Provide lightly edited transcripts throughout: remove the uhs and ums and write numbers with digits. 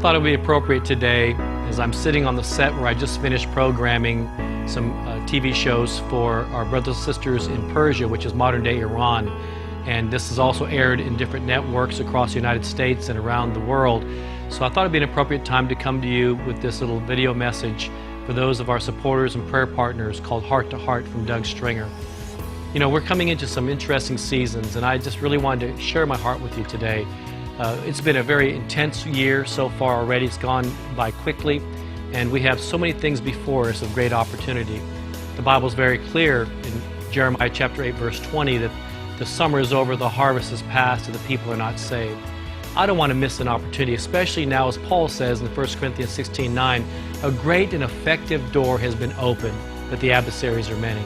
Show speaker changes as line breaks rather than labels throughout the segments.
thought it would be appropriate today, as I'm sitting on the set where I just finished programming some TV shows for our brothers and sisters in Persia, which is modern-day Iran. And this is also aired in different networks across the United States and around the world. So I thought it'd be an appropriate time to come to you with this little video message for those of our supporters and prayer partners called Heart to Heart from Doug Stringer. You know, we're coming into some interesting seasons, and I just really wanted to share my heart with you today. It's been a very intense year so far already. It's gone by quickly, and we have so many things before us of great opportunity. The Bible is very clear in Jeremiah chapter 8 verse 20 that the summer is over, the harvest is past, and the people are not saved. I don't want to miss an opportunity, especially now, as Paul says in 1 Corinthians 16:9, a great and effective door has been opened, but the adversaries are many.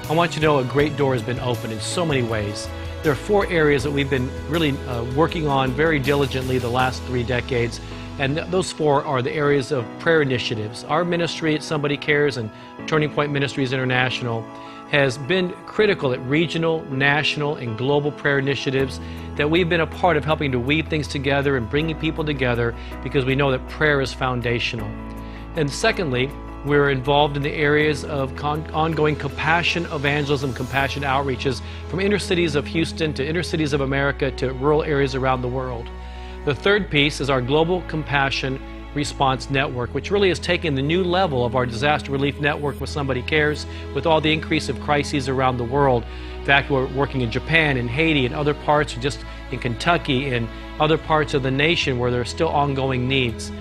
I want you to know a great door has been opened in so many ways. There are 4 areas that we've been really working on very diligently the last 3 decades, and those 4 are the areas of prayer initiatives. Our ministry at Somebody Cares and Turning Point Ministries International has been critical at regional, national, and global prayer initiatives that we've been a part of, helping to weave things together and bringing people together because we know that prayer is foundational. And secondly, we're involved in the areas of ongoing compassion evangelism, compassion outreaches from inner cities of Houston to inner cities of America to rural areas around the world. The third piece is our Global Compassion Response Network, which really has taken the new level of our disaster relief network with Somebody Cares, with all the increase of crises around the world. In fact, we're working in Japan, in Haiti, and other parts, just in Kentucky, and other parts of the nation where there are still ongoing needs.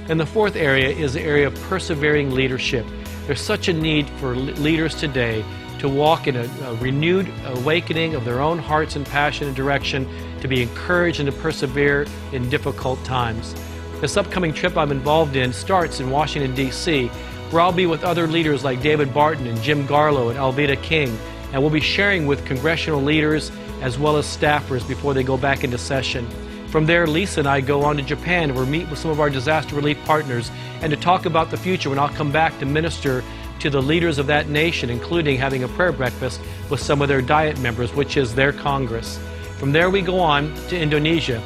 And the fourth area is the area of persevering leadership. There's such a need for leaders today to walk in a renewed awakening of their own hearts and passion and direction, to be encouraged and to persevere in difficult times. This upcoming trip I'm involved in starts in Washington, D.C., where I'll be with other leaders like David Barton and Jim Garlow and Alveda King, and we'll be sharing with congressional leaders as well as staffers before they go back into session. From there, Lisa and I go on to Japan, and we'll meet with some of our disaster relief partners and to talk about the future, when I'll come back to minister to the leaders of that nation, including having a prayer breakfast with some of their Diet members, which is their Congress. From there, we go on to Indonesia.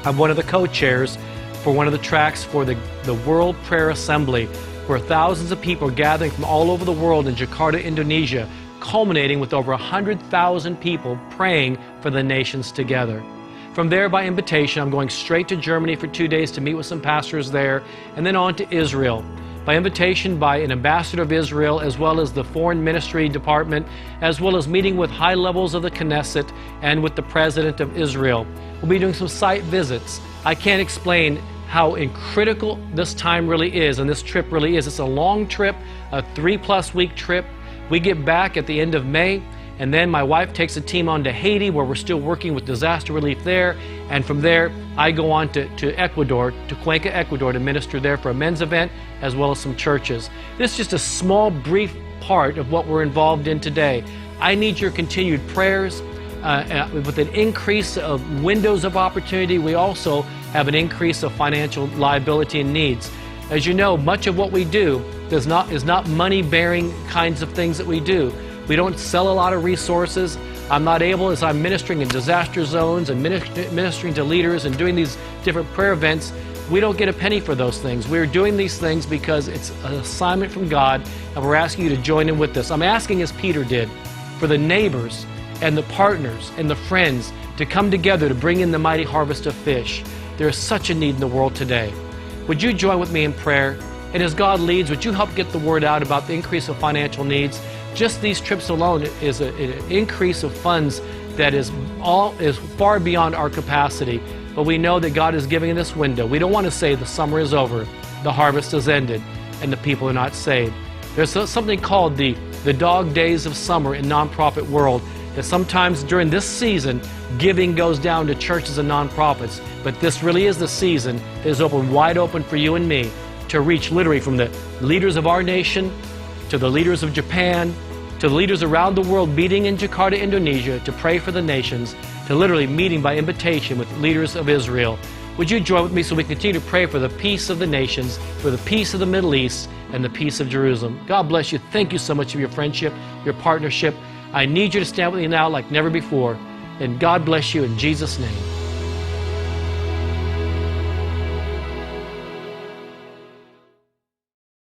I'm one of the co-chairs for one of the tracks for the World Prayer Assembly, where thousands of people are gathering from all over the world in Jakarta, Indonesia, culminating with over 100,000 people praying for the nations together. From there, by invitation, I'm going straight to Germany for 2 days to meet with some pastors there, and then on to Israel. By invitation by an ambassador of Israel, as well as the Foreign Ministry Department, as well as meeting with high levels of the Knesset and with the President of Israel. We'll be doing some site visits. I can't explain how critical this time really is, and this trip really is. It's a long trip, a 3+ week trip. We get back at the end of May, and then my wife takes a team on to Haiti, where we're still working with disaster relief there. And from there, I go on to Ecuador, to Cuenca, Ecuador, to minister there for a men's event, as well as some churches. This is just a small, brief part of what we're involved in today. I need your continued prayers. With an increase of windows of opportunity, we also have an increase of financial liability and needs. As you know, much of what we do is not money-bearing kinds of things that we do. We don't sell a lot of resources. I'm not able, as I'm ministering in disaster zones and ministering to leaders and doing these different prayer events, we don't get a penny for those things. We're doing these things because it's an assignment from God, and we're asking you to join in with this. I'm asking, as Peter did, for the neighbors and the partners and the friends to come together to bring in the mighty harvest of fish. There is such a need in the world today. Would you join with me in prayer? And as God leads, would you help get the word out about the increase of financial needs? Just these trips alone is an increase of funds that is far beyond our capacity. But we know that God is giving this window. We don't want to say the summer is over, the harvest has ended, and the people are not saved. There's something called the dog days of summer in nonprofit world, that sometimes during this season, giving goes down to churches and nonprofits. But this really is the season that is open, wide open for you and me to reach, literally from the leaders of our nation to the leaders of Japan, to the leaders around the world meeting in Jakarta, Indonesia, to pray for the nations, to literally meeting by invitation with leaders of Israel. Would you join with me so we continue to pray for the peace of the nations, for the peace of the Middle East, and the peace of Jerusalem? God bless you. Thank you so much for your friendship, your partnership. I need you to stand with me now like never before. And God bless you in Jesus' name.